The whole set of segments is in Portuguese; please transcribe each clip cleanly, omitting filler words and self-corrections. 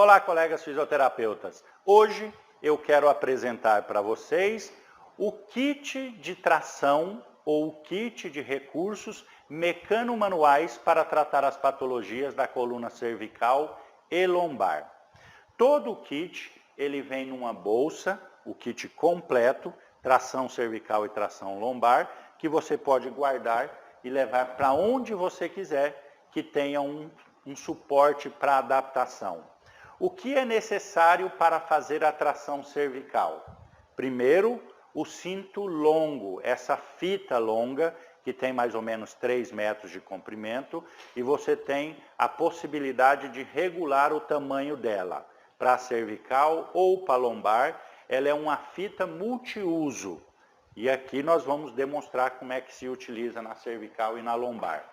Olá, colegas fisioterapeutas. Hoje eu quero apresentar para vocês o kit de tração ou o kit de recursos mecano-manuais para tratar as patologias da coluna cervical e lombar. Todo o kit ele vem numa bolsa, o kit completo, tração cervical e tração lombar, que você pode guardar e levar para onde você quiser, que tenha um suporte para adaptação. O que é necessário para fazer a tração cervical? Primeiro, o cinto longo, essa fita longa, que tem mais ou menos 3 metros de comprimento, e você tem a possibilidade de regular o tamanho dela. Para a cervical ou para a lombar, ela é uma fita multiuso. E aqui nós vamos demonstrar como é que se utiliza na cervical e na lombar.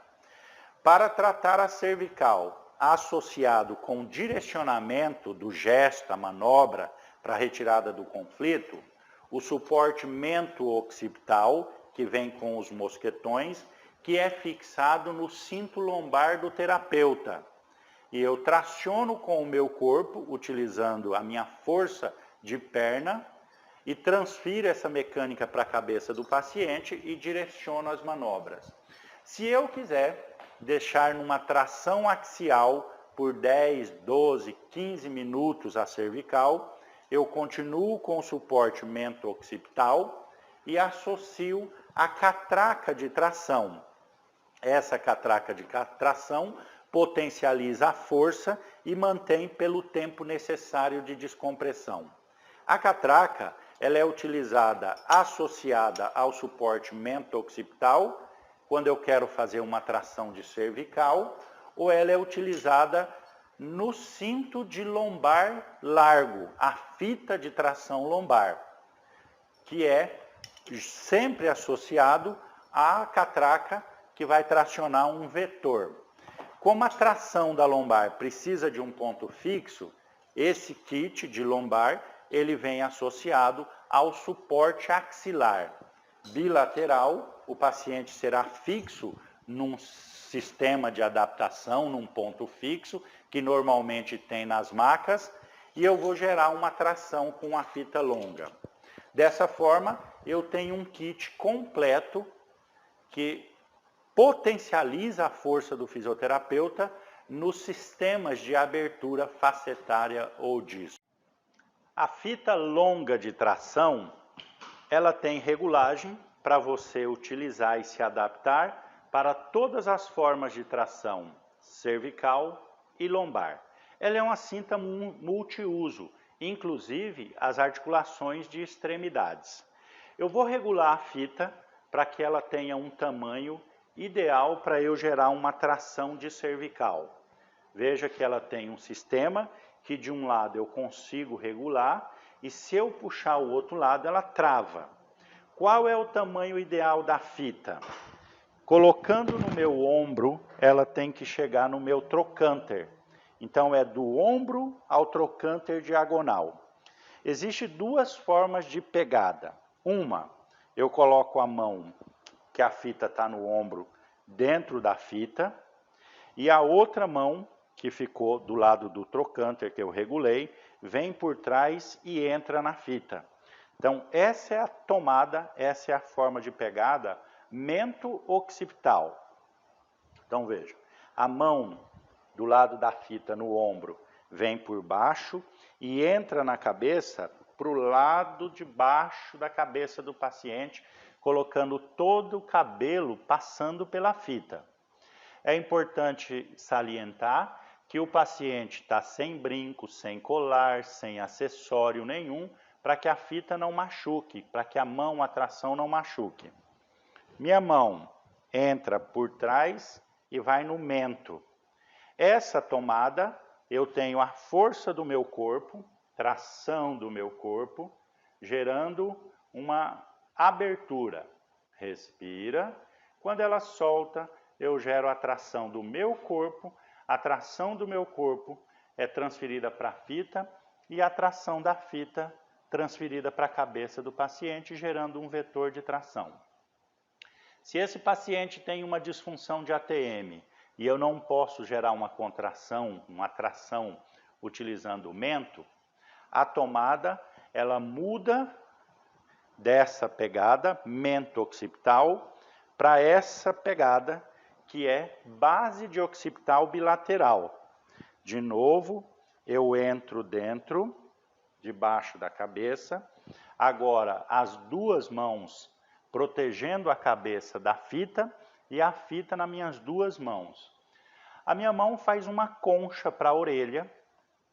Para tratar a cervical, associado com o direcionamento do gesto, a manobra para a retirada do conflito, o suporte mento-occipital, que vem com os mosquetões, que é fixado no cinto lombar do terapeuta. E eu traciono com o meu corpo, utilizando a minha força de perna, e transfiro essa mecânica para a cabeça do paciente e direciono as manobras. Se eu quiser deixar numa tração axial por 10, 12, 15 minutos a cervical, eu continuo com o suporte mento-occipital e associo a catraca de tração. Essa catraca de tração potencializa a força e mantém pelo tempo necessário de descompressão. A catraca ela é utilizada associada ao suporte mento-occipital, quando eu quero fazer uma tração de cervical, ou ela é utilizada no cinto de lombar largo, a fita de tração lombar, que é sempre associado à catraca que vai tracionar um vetor. Como a tração da lombar precisa de um ponto fixo, esse kit de lombar ele vem associado ao suporte axilar. Bilateral, o paciente será fixo num sistema de adaptação, num ponto fixo, que normalmente tem nas macas, e eu vou gerar uma tração com a fita longa. Dessa forma, eu tenho um kit completo que potencializa a força do fisioterapeuta nos sistemas de abertura facetária ou disco. A fita longa de tração, ela tem regulagem para você utilizar e se adaptar para todas as formas de tração cervical e lombar. Ela é uma cinta multiuso, inclusive as articulações de extremidades. Eu vou regular a fita para que ela tenha um tamanho ideal para eu gerar uma tração de cervical. Veja que ela tem um sistema que de um lado eu consigo regular e se eu puxar o outro lado ela trava. Qual é o tamanho ideal da fita? Colocando no meu ombro, ela tem que chegar no meu trocânter. Então é do ombro ao trocânter diagonal. Existem duas formas de pegada. Uma, eu coloco a mão, que a fita está no ombro, dentro da fita, e a outra mão, que ficou do lado do trocânter que eu regulei, vem por trás e entra na fita. Então, essa é a tomada, essa é a forma de pegada mento-occipital. Então, veja, a mão do lado da fita no ombro vem por baixo e entra na cabeça para o lado de baixo da cabeça do paciente, colocando todo o cabelo passando pela fita. É importante salientar que o paciente está sem brinco, sem colar, sem acessório nenhum, para que a fita não machuque, para que a mão, a tração não machuque. Minha mão entra por trás e vai no mento. Essa tomada, eu tenho a força do meu corpo, tração do meu corpo, gerando uma abertura. Respira. Quando ela solta, eu gero a tração do meu corpo. A tração do meu corpo é transferida para a fita e a tração da fita transferida para a cabeça do paciente, gerando um vetor de tração. Se esse paciente tem uma disfunção de ATM e eu não posso gerar uma contração, uma tração utilizando o mento, a tomada ela muda dessa pegada mento occipital para essa pegada que é base de occipital bilateral. De novo, eu entro dentro, debaixo da cabeça. Agora, as duas mãos protegendo a cabeça da fita e a fita nas minhas duas mãos. A minha mão faz uma concha para a orelha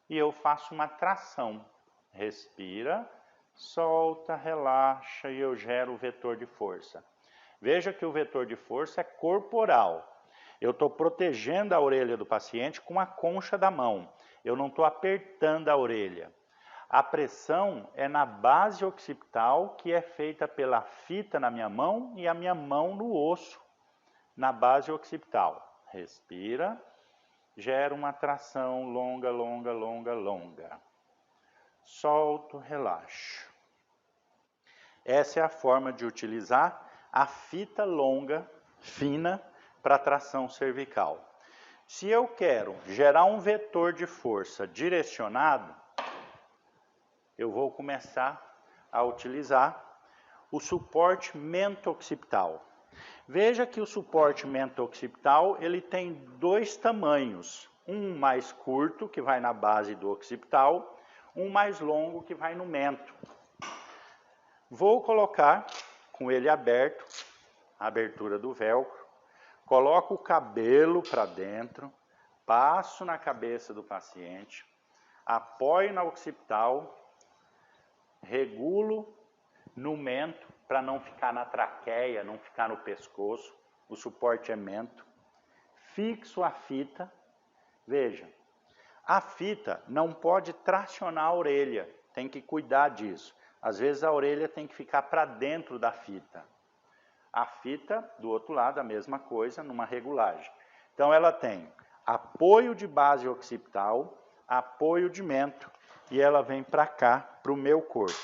e eu faço uma tração. Respira, solta, relaxa e eu gero o vetor de força. Veja que o vetor de força é corporal. Eu estou protegendo a orelha do paciente com a concha da mão. Eu não estou apertando a orelha. A pressão é na base occipital, que é feita pela fita na minha mão e a minha mão no osso, na base occipital. Respira, gera uma tração longa, longa, longa, longa. Solto, relaxo. Essa é a forma de utilizar a fita longa, fina, para tração cervical. Se eu quero gerar um vetor de força direcionado, eu vou começar a utilizar o suporte mento-occipital. Veja que o suporte mento-occipital ele tem dois tamanhos. Um mais curto, que vai na base do occipital, um mais longo, que vai no mento. Vou colocar com ele aberto, a abertura do velcro, coloco o cabelo para dentro, passo na cabeça do paciente, apoio na occipital, regulo no mento para não ficar na traqueia, não ficar no pescoço, o suporte é mento, fixo a fita, veja, a fita não pode tracionar a orelha, tem que cuidar disso, às vezes a orelha tem que ficar para dentro da fita. A fita, do outro lado, a mesma coisa, numa regulagem. Então, ela tem apoio de base occipital, apoio de mento, e ela vem para cá, para o meu corpo.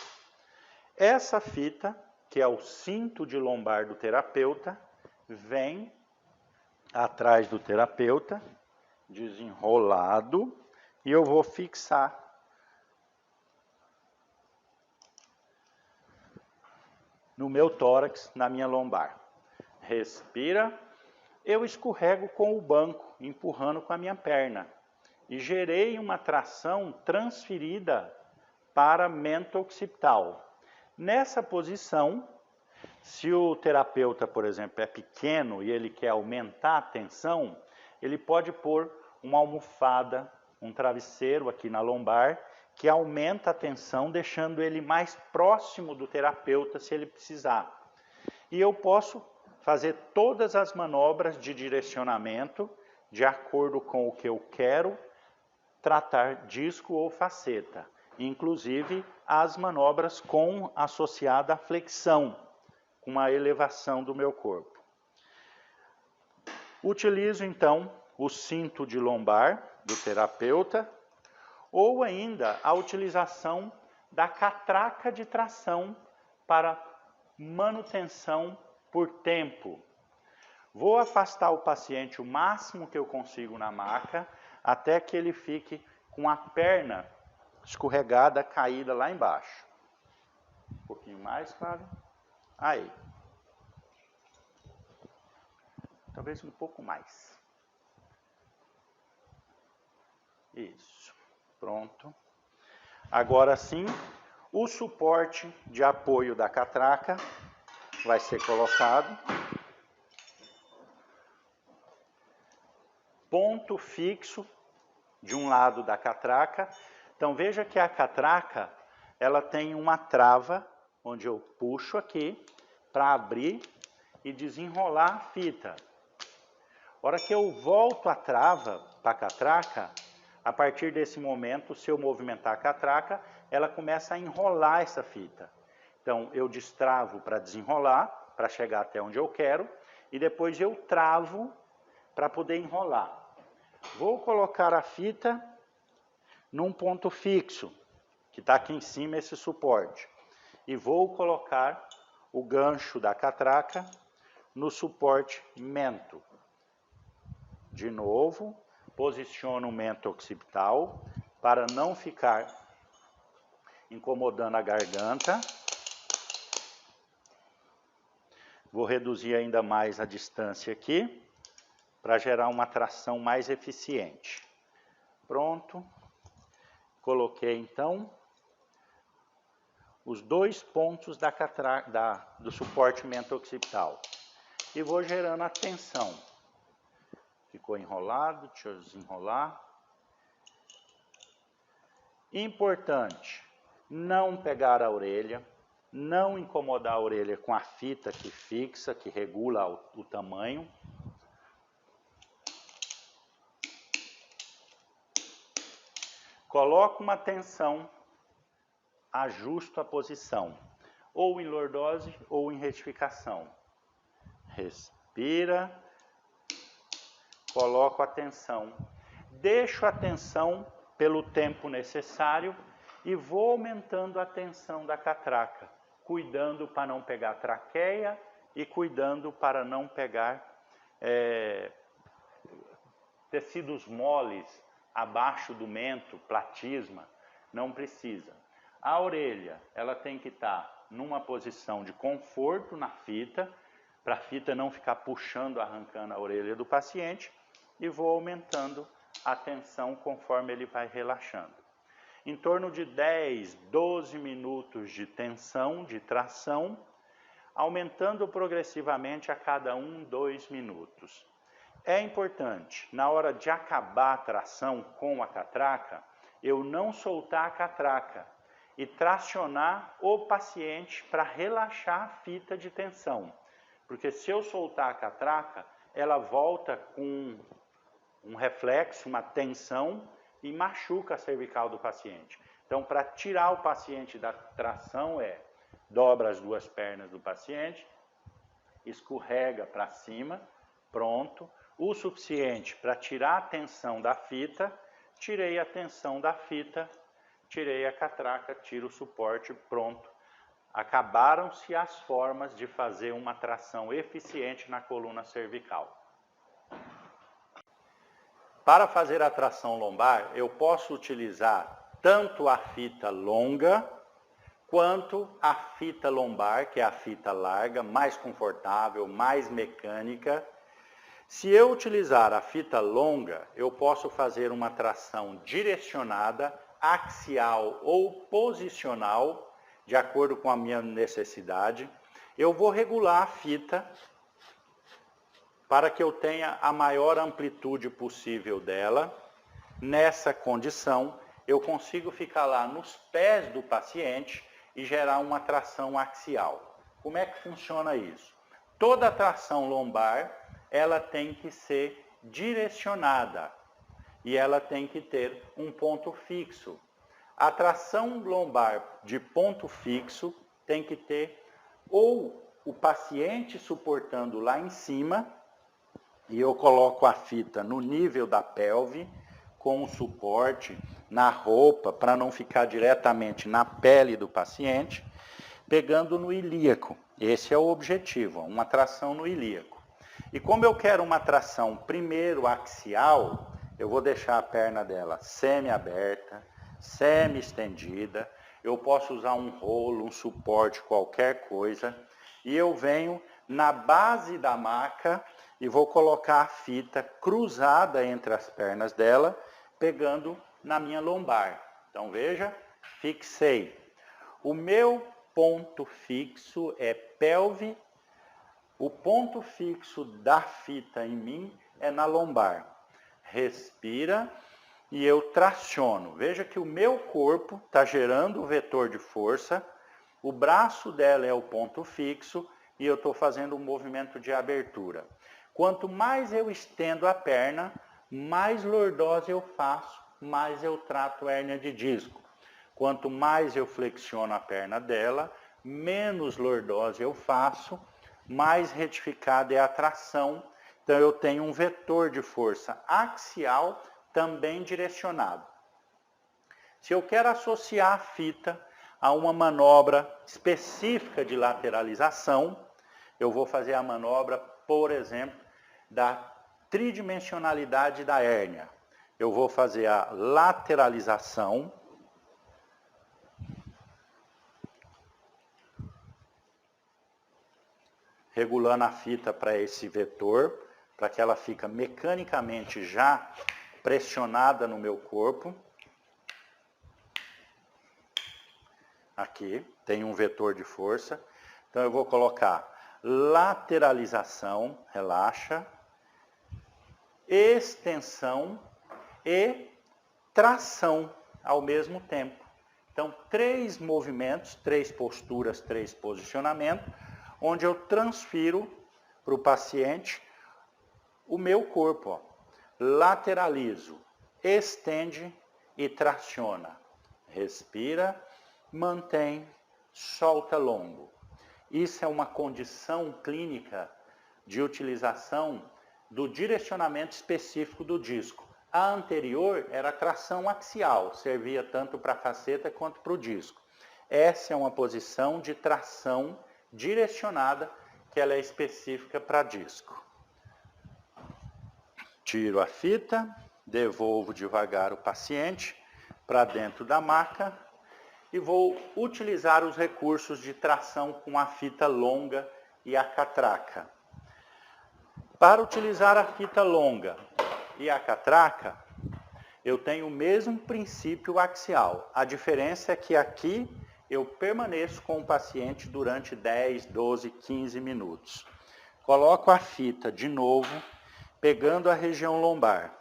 Essa fita, que é o cinto de lombar do terapeuta, vem atrás do terapeuta, desenrolado, e eu vou fixar no meu tórax, na minha lombar. Respira, eu escorrego com o banco, empurrando com a minha perna. E gerei uma tração transferida para mento-occipital. Nessa posição, se o terapeuta, por exemplo, é pequeno e ele quer aumentar a tensão, ele pode pôr uma almofada, um travesseiro aqui na lombar, que aumenta a tensão, deixando ele mais próximo do terapeuta se ele precisar. E eu posso fazer todas as manobras de direcionamento de acordo com o que eu quero tratar disco ou faceta, inclusive as manobras com associada à flexão, com a elevação do meu corpo. Utilizo então o cinto de lombar do terapeuta, ou ainda a utilização da catraca de tração para manutenção por tempo. Vou afastar o paciente o máximo que eu consigo na maca, até que ele fique com a perna escorregada, caída lá embaixo. Um pouquinho mais, Flávio. Aí. Talvez um pouco mais. Isso. Pronto. Agora sim, o suporte de apoio da catraca vai ser colocado. Ponto fixo de um lado da catraca. Então veja que a catraca, ela tem uma trava, onde eu puxo aqui para abrir e desenrolar a fita. A hora que eu volto a trava para a catraca, a partir desse momento, se eu movimentar a catraca, ela começa a enrolar essa fita. Então, eu destravo para desenrolar, para chegar até onde eu quero, e depois eu travo para poder enrolar. Vou colocar a fita num ponto fixo, que está aqui em cima esse suporte. E vou colocar o gancho da catraca no suporte mento. De novo, posiciono o mento occipital, para não ficar incomodando a garganta. Vou reduzir ainda mais a distância aqui, para gerar uma tração mais eficiente. Pronto. Coloquei então os 2 pontos do suporte mento-occipital. E vou gerando a tensão. Ficou enrolado, deixa eu desenrolar. Importante, não pegar a orelha, não incomodar a orelha com a fita que fixa, que regula o tamanho. Coloco uma tensão, ajusto a posição, ou em lordose ou em retificação. Respira, coloco a tensão, deixo a tensão pelo tempo necessário e vou aumentando a tensão da catraca, cuidando para não pegar traqueia e cuidando para não pegar tecidos moles abaixo do mento, platisma, não precisa. A orelha, ela tem que estar numa posição de conforto na fita, para a fita não ficar puxando, arrancando a orelha do paciente, e vou aumentando a tensão conforme ele vai relaxando. Em torno de 10, 12 minutos de tensão, de tração, aumentando progressivamente a cada 1, 2 minutos. É importante, na hora de acabar a tração com a catraca, eu não soltar a catraca e tracionar o paciente para relaxar a fita de tensão. Porque se eu soltar a catraca, ela volta com um reflexo, uma tensão e machuca a cervical do paciente. Então, para tirar o paciente da tração dobra as 2 pernas do paciente, escorrega para cima, pronto. O suficiente para tirar a tensão da fita, tirei a tensão da fita, tirei a catraca, tiro o suporte, pronto. Acabaram-se as formas de fazer uma tração eficiente na coluna cervical. Para fazer a tração lombar, eu posso utilizar tanto a fita longa, quanto a fita lombar, que é a fita larga, mais confortável, mais mecânica. Se eu utilizar a fita longa, eu posso fazer uma tração direcionada, axial ou posicional, de acordo com a minha necessidade. Eu vou regular a fita para que eu tenha a maior amplitude possível dela. Nessa condição, eu consigo ficar lá nos pés do paciente e gerar uma tração axial. Como é que funciona isso? Toda tração lombar, ela tem que ser direcionada e ela tem que ter um ponto fixo. A tração lombar de ponto fixo tem que ter ou o paciente suportando lá em cima, e eu coloco a fita no nível da pelve, com o suporte na roupa, para não ficar diretamente na pele do paciente, pegando no ilíaco. Esse é o objetivo, uma tração no ilíaco. E como eu quero uma tração primeiro axial, eu vou deixar a perna dela semi-aberta, semi-estendida. Eu posso usar um rolo, um suporte, qualquer coisa. E eu venho na base da maca e vou colocar a fita cruzada entre as pernas dela, pegando na minha lombar. Então veja, fixei. O meu ponto fixo é pelve. O ponto fixo da fita em mim é na lombar. Respira e eu traciono. Veja que o meu corpo está gerando o vetor de força, o braço dela é o ponto fixo e eu estou fazendo um movimento de abertura. Quanto mais eu estendo a perna, mais lordose eu faço, mais eu trato hérnia de disco. Quanto mais eu flexiono a perna dela, menos lordose eu faço, mais retificada é a tração. Então eu tenho um vetor de força axial também direcionado. Se eu quero associar a fita a uma manobra específica de lateralização, eu vou fazer a manobra, por exemplo, da tridimensionalidade da hérnia. eu vou fazer a lateralização. Regulando a fita para esse vetor, para que ela fique mecanicamente já pressionada no meu corpo. Aqui tem um vetor de força. Então eu vou colocar lateralização, relaxa, extensão e tração ao mesmo tempo. Então 3 movimentos, 3 posturas, 3 posicionamentos, onde eu transfiro para o paciente o meu corpo. Ó. Lateralizo, estende e traciona. Respira, mantém, solta longo. Isso é uma condição clínica de utilização do direcionamento específico do disco. A anterior era tração axial, servia tanto para a faceta quanto para o disco. Essa é uma posição de tração direcionada, que ela é específica para disco. Tiro a fita, devolvo devagar o paciente para dentro da maca e vou utilizar os recursos de tração com a fita longa e a catraca. Para utilizar a fita longa e a catraca, eu tenho o mesmo princípio axial. A diferença é que aqui eu permaneço com o paciente durante 10, 12, 15 minutos. Coloco a fita de novo, pegando a região lombar.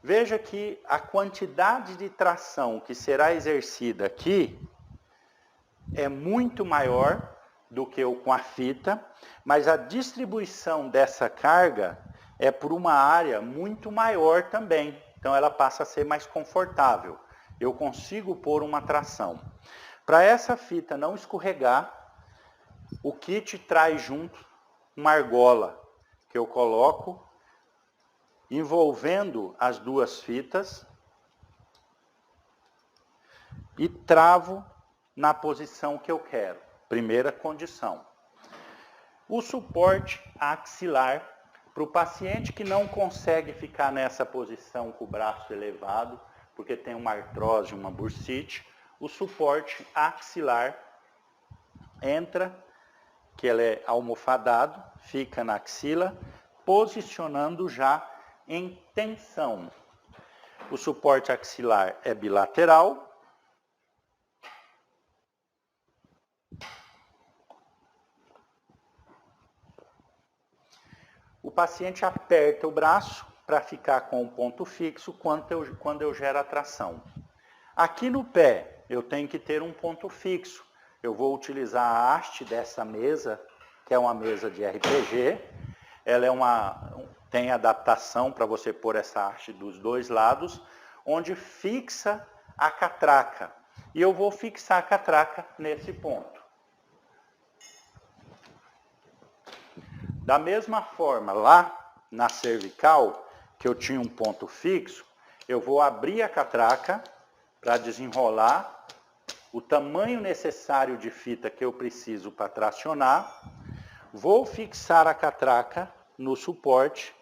Veja que a quantidade de tração que será exercida aqui é muito maior do que o com a fita, mas a distribuição dessa carga é por uma área muito maior também. Então ela passa a ser mais confortável. Eu consigo pôr uma tração. Para essa fita não escorregar, o kit traz junto uma argola que eu coloco envolvendo as duas fitas e travo na posição que eu quero. Primeira condição. O suporte axilar para o paciente que não consegue ficar nessa posição com o braço elevado, porque tem uma artrose, uma bursite, o suporte axilar entra, que ele é almofadado, fica na axila, posicionando já em tensão. O suporte axilar é bilateral. O paciente aperta o braço para ficar com o ponto fixo quando eu gero a tração. Aqui no pé, eu tenho que ter um ponto fixo. Eu vou utilizar a haste dessa mesa, que é uma mesa de RPG. Ela tem adaptação para você pôr essa haste dos dois lados, onde fixa a catraca. E eu vou fixar a catraca nesse ponto. Da mesma forma, lá na cervical, que eu tinha um ponto fixo, eu vou abrir a catraca para desenrolar o tamanho necessário de fita que eu preciso para tracionar. Vou fixar a catraca no suporte,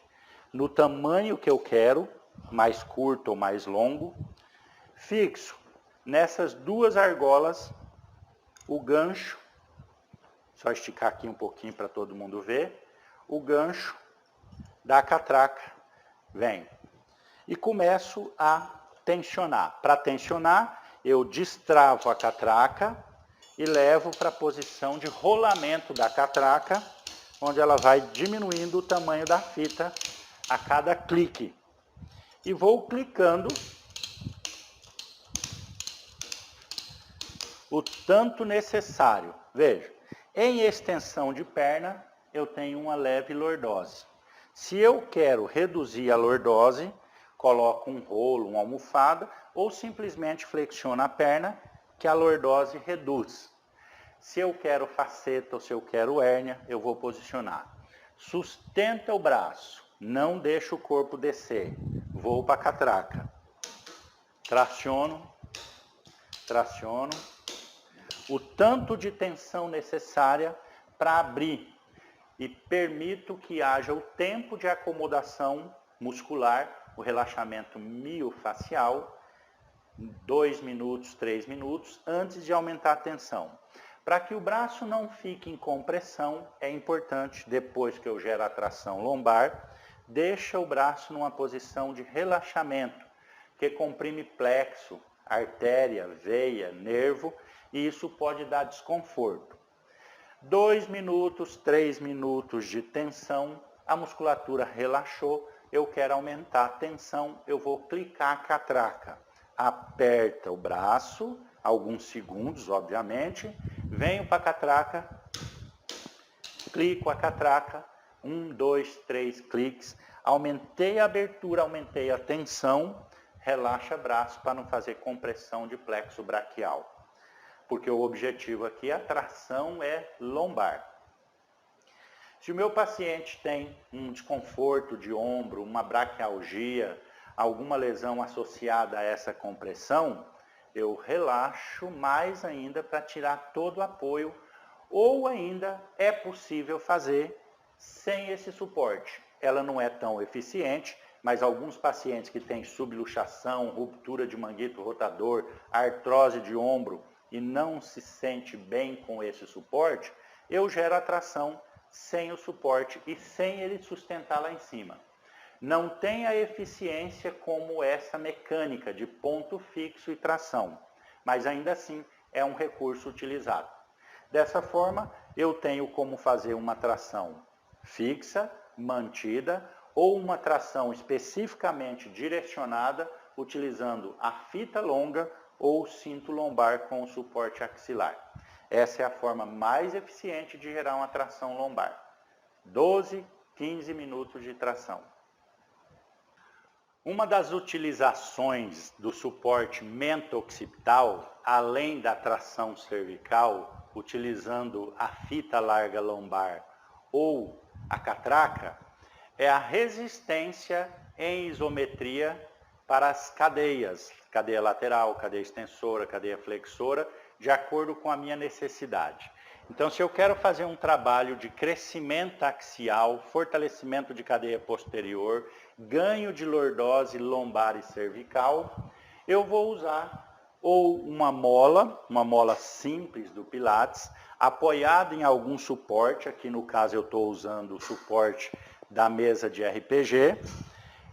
no tamanho que eu quero, mais curto ou mais longo. Fixo nessas duas argolas o gancho, só esticar aqui um pouquinho para todo mundo ver, o gancho da catraca vem. E começo a tensionar. Para tensionar, eu destravo a catraca e levo para a posição de rolamento da catraca, onde ela vai diminuindo o tamanho da fita a cada clique. E vou clicando o tanto necessário. Veja, em extensão de perna, eu tenho uma leve lordose. Se eu quero reduzir a lordose, coloco um rolo, uma almofada, ou simplesmente flexiono a perna, que a lordose reduz. Se eu quero faceta ou se eu quero hérnia, eu vou posicionar. Sustenta o braço, não deixa o corpo descer. Vou para a catraca. Traciono, traciono. O tanto de tensão necessária para abrir e permito que haja o tempo de acomodação muscular, o relaxamento miofacial, 2 minutos, 3 minutos, antes de aumentar a tensão. Para que o braço não fique em compressão, é importante, depois que eu gero a tração lombar, deixa o braço numa posição de relaxamento, que comprime plexo, artéria, veia, nervo, e isso pode dar desconforto. 2 minutos, 3 minutos de tensão, a musculatura relaxou, eu quero aumentar a tensão, eu vou clicar a catraca. Aperta o braço, alguns segundos, obviamente, venho para a catraca, clico a catraca, 1, 2, 3 cliques, aumentei a abertura, aumentei a tensão, relaxa o braço para não fazer compressão de plexo braquial. Porque o objetivo aqui, a tração é lombar. Se o meu paciente tem um desconforto de ombro, uma braquialgia, alguma lesão associada a essa compressão, eu relaxo mais ainda para tirar todo o apoio, ou ainda é possível fazer sem esse suporte. Ela não é tão eficiente, mas alguns pacientes que têm subluxação, ruptura de manguito rotador, artrose de ombro e não se sente bem com esse suporte, eu gero a tração sem o suporte e sem ele sustentar lá em cima. Não tem a eficiência como essa mecânica de ponto fixo e tração, mas ainda assim é um recurso utilizado. Dessa forma, eu tenho como fazer uma tração fixa, mantida, ou uma tração especificamente direcionada, utilizando a fita longa ou cinto lombar com o suporte axilar. Essa é a forma mais eficiente de gerar uma tração lombar. 12, 15 minutos de tração. Uma das utilizações do suporte mento-occipital, além da tração cervical, utilizando a fita larga lombar ou a catraca, é a resistência em isometria para as cadeias, cadeia lateral, cadeia extensora, cadeia flexora, de acordo com a minha necessidade. Então, se eu quero fazer um trabalho de crescimento axial, fortalecimento de cadeia posterior, ganho de lordose lombar e cervical, eu vou usar ou uma mola simples do Pilates, apoiada em algum suporte, aqui no caso eu estou usando o suporte da mesa de RPG,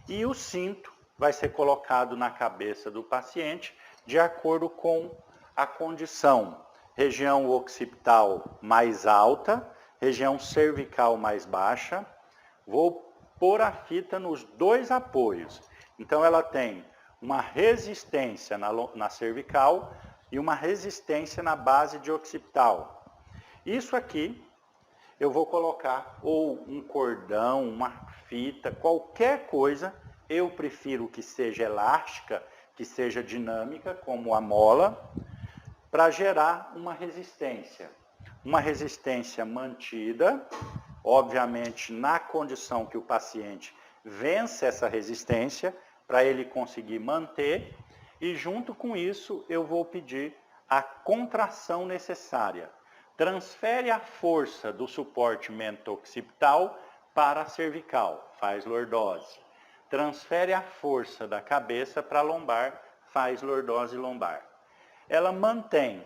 e o cinto vai ser colocado na cabeça do paciente de acordo com a condição. Região occipital mais alta, região cervical mais baixa. Vou pôr a fita nos dois apoios. Então ela tem uma resistência na cervical e uma resistência na base de occipital. Isso aqui eu vou colocar ou um cordão, uma fita, qualquer coisa. Eu prefiro que seja elástica, que seja dinâmica, como a mola, para gerar uma resistência. Uma resistência mantida, obviamente na condição que o paciente vence essa resistência, para ele conseguir manter, e junto com isso eu vou pedir a contração necessária. Transfere a força do suporte mento-occipital para a cervical, faz lordose. Transfere a força da cabeça para a lombar, faz lordose lombar. Ela mantém.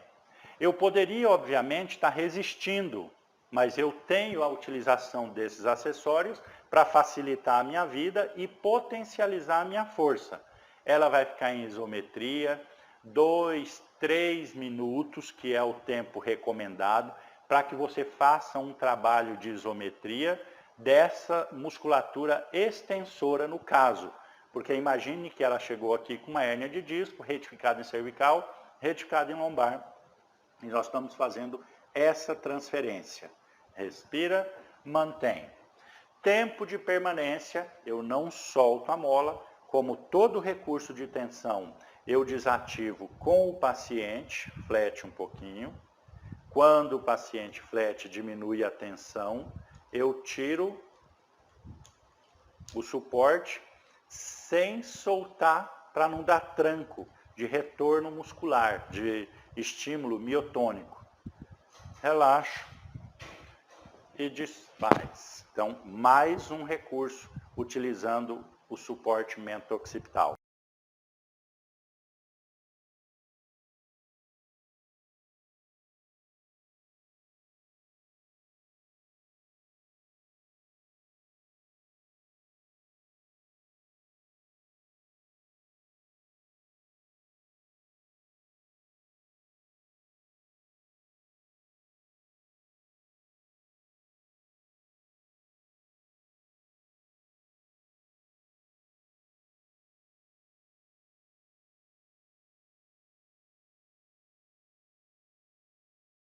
Eu poderia, obviamente, estar resistindo, mas eu tenho a utilização desses acessórios para facilitar a minha vida e potencializar a minha força. Ela vai ficar em isometria, 2, 3 minutos, que é o tempo recomendado, para que você faça um trabalho de isometria dessa musculatura extensora no caso. Porque imagine que ela chegou aqui com uma hérnia de disco, retificada em cervical, retificada em lombar. E nós estamos fazendo essa transferência. Respira, mantém. Tempo de permanência, eu não solto a mola, como todo recurso de tensão, eu desativo com o paciente, flete um pouquinho. Quando o paciente flete, diminui a tensão, eu tiro o suporte sem soltar para não dar tranco de retorno muscular, de estímulo miotônico. Relaxo e desfaz. Então, mais um recurso utilizando o suporte mento-occipital.